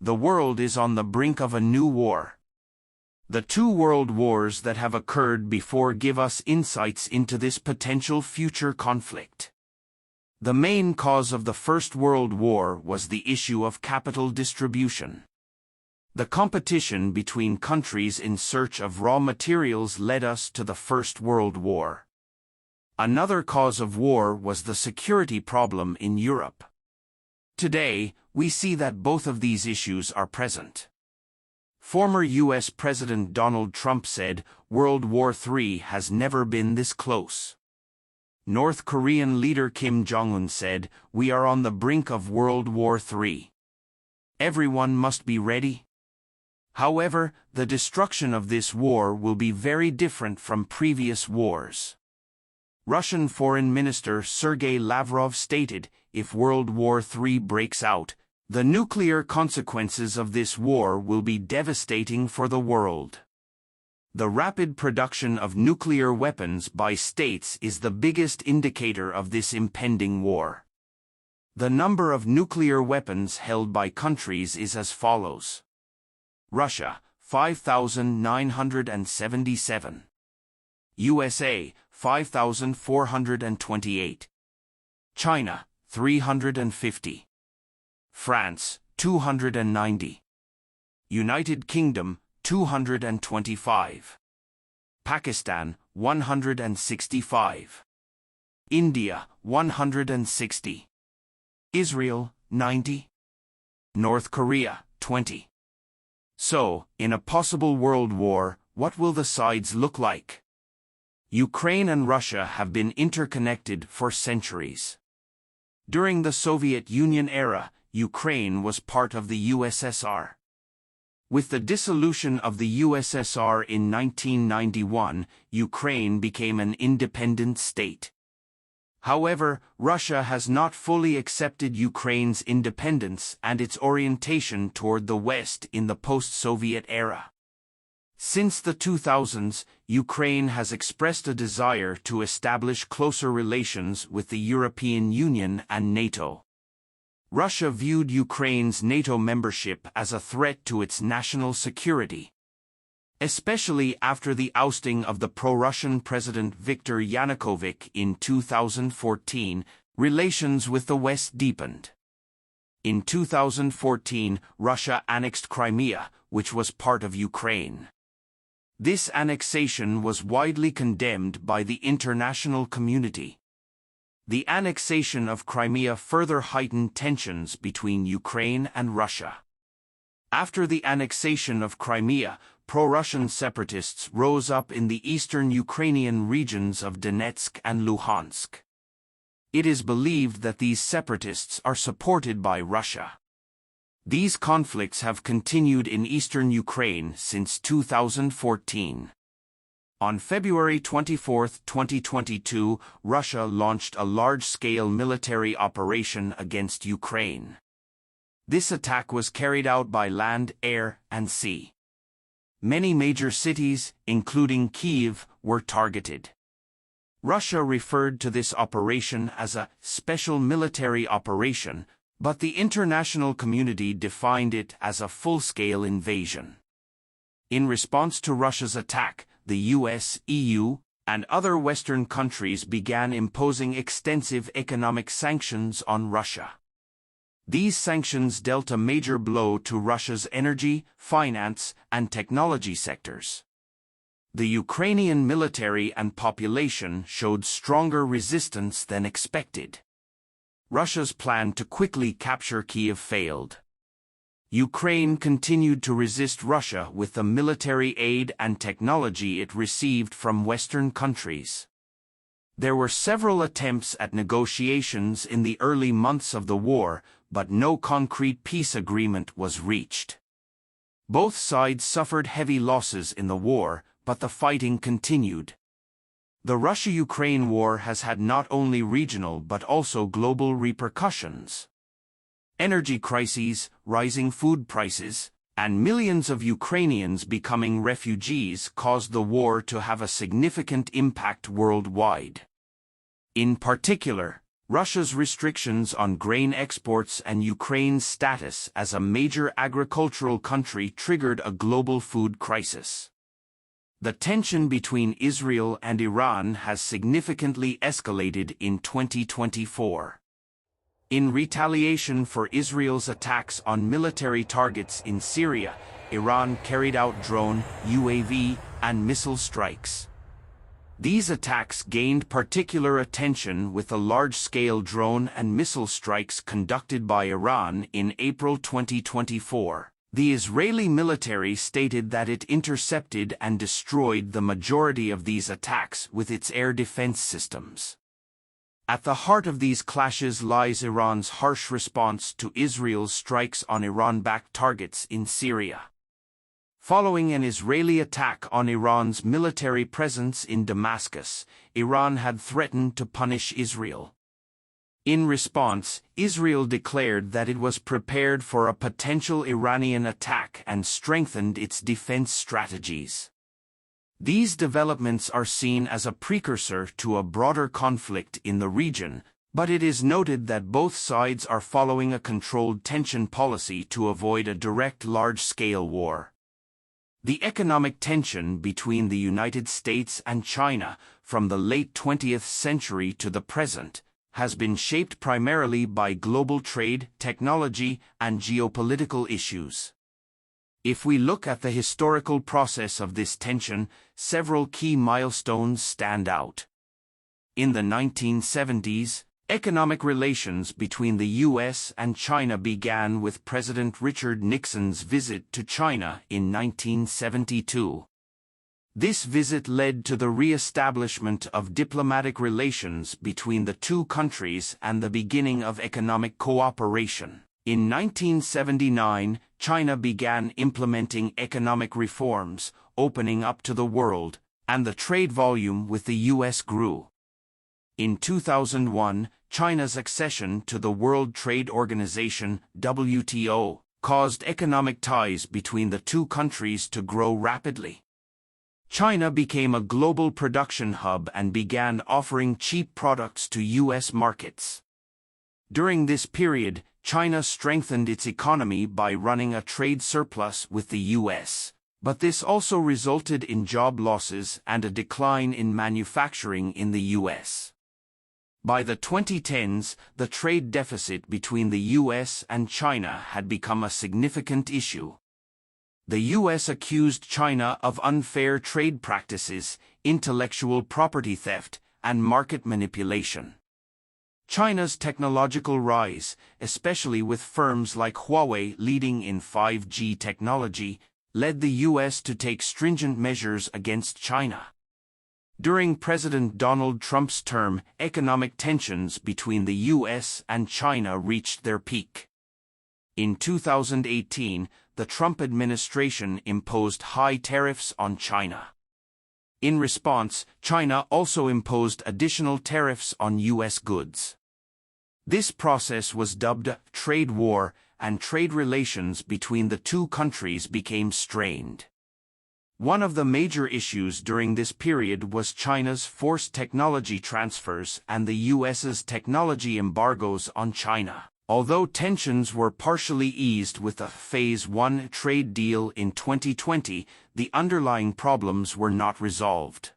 The world is on the brink of a new war. The two world wars that have occurred before give us insights into this potential future conflict. The main cause of the First World War was the issue of capital distribution. The competition between countries in search of raw materials led us to the First World War. Another cause of war was the security problem in Europe. Today, we see that both of these issues are present. Former U.S. President Donald Trump said, "World War III has never been this close." North Korean leader Kim Jong-un said, "We are on the brink of World War III. Everyone must be ready." However, the destruction of this war will be very different from previous wars. Russian Foreign Minister Sergei Lavrov stated, "If World War III breaks out, the nuclear consequences of this war will be devastating for the world." The rapid production of nuclear weapons by states is the biggest indicator of this impending war. The number of nuclear weapons held by countries is as follows. Russia, 5,977. USA, 5,428. China, 350. France, 290. United Kingdom, 225. Pakistan, 165. India, 160. Israel, 90. North Korea, 20. So, in a possible world war, what will the sides look like? Ukraine and Russia have been interconnected for centuries. During the Soviet Union era, Ukraine was part of the USSR. With the dissolution of the USSR in 1991, Ukraine became an independent state. However, Russia has not fully accepted Ukraine's independence and its orientation toward the West in the post-Soviet era. Since the 2000s, Ukraine has expressed a desire to establish closer relations with the European Union and NATO. Russia viewed Ukraine's NATO membership as a threat to its national security. Especially after the ousting of the pro-Russian President Viktor Yanukovych in 2014, relations with the West deepened. In 2014, Russia annexed Crimea, which was part of Ukraine. This annexation was widely condemned by the international community. The annexation of Crimea further heightened tensions between Ukraine and Russia. After the annexation of Crimea, pro-Russian separatists rose up in the eastern Ukrainian regions of Donetsk and Luhansk. It is believed that these separatists are supported by Russia. These conflicts have continued in eastern Ukraine since 2014. On February 24, 2022, Russia launched a large-scale military operation against Ukraine. This attack was carried out by land, air, and sea. Many major cities, including Kyiv, were targeted. Russia referred to this operation as a special military operation, but the international community defined it as a full-scale invasion. In response to Russia's attack, the US, EU, and other Western countries began imposing extensive economic sanctions on Russia. These sanctions dealt a major blow to Russia's energy, finance, and technology sectors. The Ukrainian military and population showed stronger resistance than expected. Russia's plan to quickly capture Kyiv failed. Ukraine continued to resist Russia with the military aid and technology it received from Western countries. There were several attempts at negotiations in the early months of the war, but no concrete peace agreement was reached. Both sides suffered heavy losses in the war, but the fighting continued. The Russia-Ukraine war has had not only regional but also global repercussions. Energy crises, rising food prices, and millions of Ukrainians becoming refugees caused the war to have a significant impact worldwide. In particular, Russia's restrictions on grain exports and Ukraine's status as a major agricultural country triggered a global food crisis. The tension between Israel and Iran has significantly escalated in 2024. In retaliation for Israel's attacks on military targets in Syria, Iran carried out drone, UAV, and missile strikes. These attacks gained particular attention with the large-scale drone and missile strikes conducted by Iran in April 2024. The Israeli military stated that it intercepted and destroyed the majority of these attacks with its air defense systems. At the heart of these clashes lies Iran's harsh response to Israel's strikes on Iran-backed targets in Syria. Following an Israeli attack on Iran's military presence in Damascus, Iran had threatened to punish Israel. In response, Israel declared that it was prepared for a potential Iranian attack and strengthened its defense strategies. These developments are seen as a precursor to a broader conflict in the region, but it is noted that both sides are following a controlled tension policy to avoid a direct large-scale war. The economic tension between the United States and China, from the late 20th century to the present, has been shaped primarily by global trade, technology, and geopolitical issues. If we look at the historical process of this tension, several key milestones stand out. In the 1970s, economic relations between the U.S. and China began with President Richard Nixon's visit to China in 1972. This visit led to the re-establishment of diplomatic relations between the two countries and the beginning of economic cooperation. In 1979, China began implementing economic reforms, opening up to the world, and the trade volume with the U.S. grew. In 2001, China's accession to the World Trade Organization, WTO, caused economic ties between the two countries to grow rapidly. China became a global production hub and began offering cheap products to U.S. markets. During this period, China strengthened its economy by running a trade surplus with the U.S., but this also resulted in job losses and a decline in manufacturing in the U.S. By the 2010s, the trade deficit between the U.S. and China had become a significant issue. The U.S. accused China of unfair trade practices, intellectual property theft, and market manipulation. China's technological rise, especially with firms like Huawei leading in 5G technology, led the U.S. to take stringent measures against China. During President Donald Trump's term, economic tensions between the U.S. and China reached their peak. In 2018, the Trump administration imposed high tariffs on China. In response, China also imposed additional tariffs on U.S. goods. This process was dubbed a trade war, and trade relations between the two countries became strained. One of the major issues during this period was China's forced technology transfers and the U.S.'s technology embargoes on China. Although tensions were partially eased with a Phase 1 trade deal in 2020, the underlying problems were not resolved.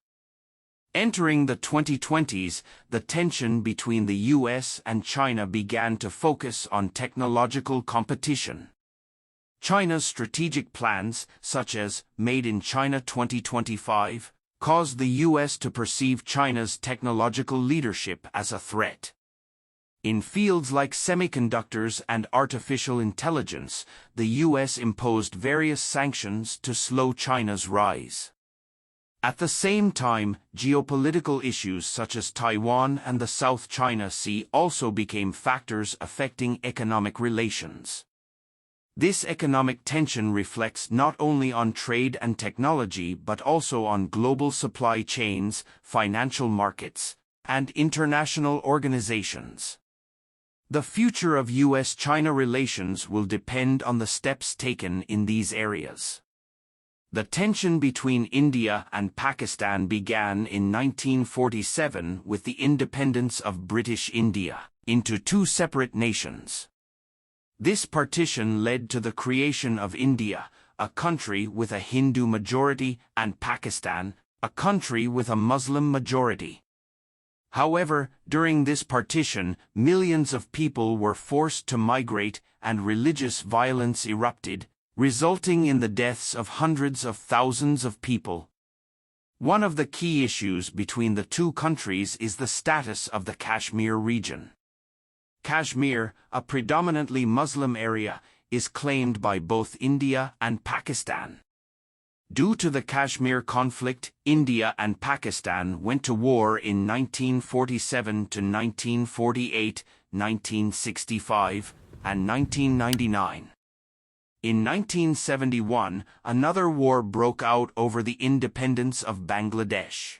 Entering the 2020s, the tension between the U.S. and China began to focus on technological competition. China's strategic plans, such as Made in China 2025, caused the U.S. to perceive China's technological leadership as a threat. In fields like semiconductors and artificial intelligence, the U.S. imposed various sanctions to slow China's rise. At the same time, geopolitical issues such as Taiwan and the South China Sea also became factors affecting economic relations. This economic tension reflects not only on trade and technology but also on global supply chains, financial markets, and international organizations. The future of U.S.-China relations will depend on the steps taken in these areas. The tension between India and Pakistan began in 1947 with the independence of British India. into two separate nations. This partition led to the creation of India, a country with a Hindu majority, and Pakistan, a country with a Muslim majority. However, during this partition, millions of people were forced to migrate and religious violence erupted, resulting in the deaths of hundreds of thousands of people. One of the key issues between the two countries is the status of the Kashmir region. Kashmir, a predominantly Muslim area, is claimed by both India and Pakistan. Due to the Kashmir conflict, India and Pakistan went to war in 1947 to 1948, 1965, and 1999. In 1971, another war broke out over the independence of Bangladesh.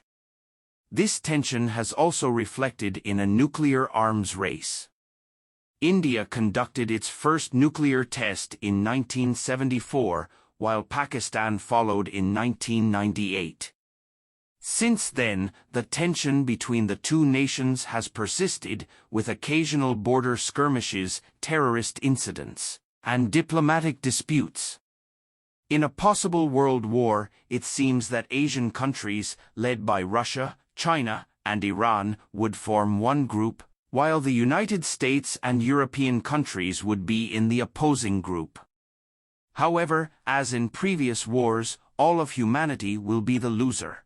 This tension has also reflected in a nuclear arms race. India conducted its first nuclear test in 1974, while Pakistan followed in 1998. Since then, the tension between the two nations has persisted, with occasional border skirmishes, terrorist incidents, and diplomatic disputes. In a possible world war, it seems that Asian countries, led by Russia, China, and Iran, would form one group, while the United States and European countries would be in the opposing group. However, as in previous wars, all of humanity will be the loser.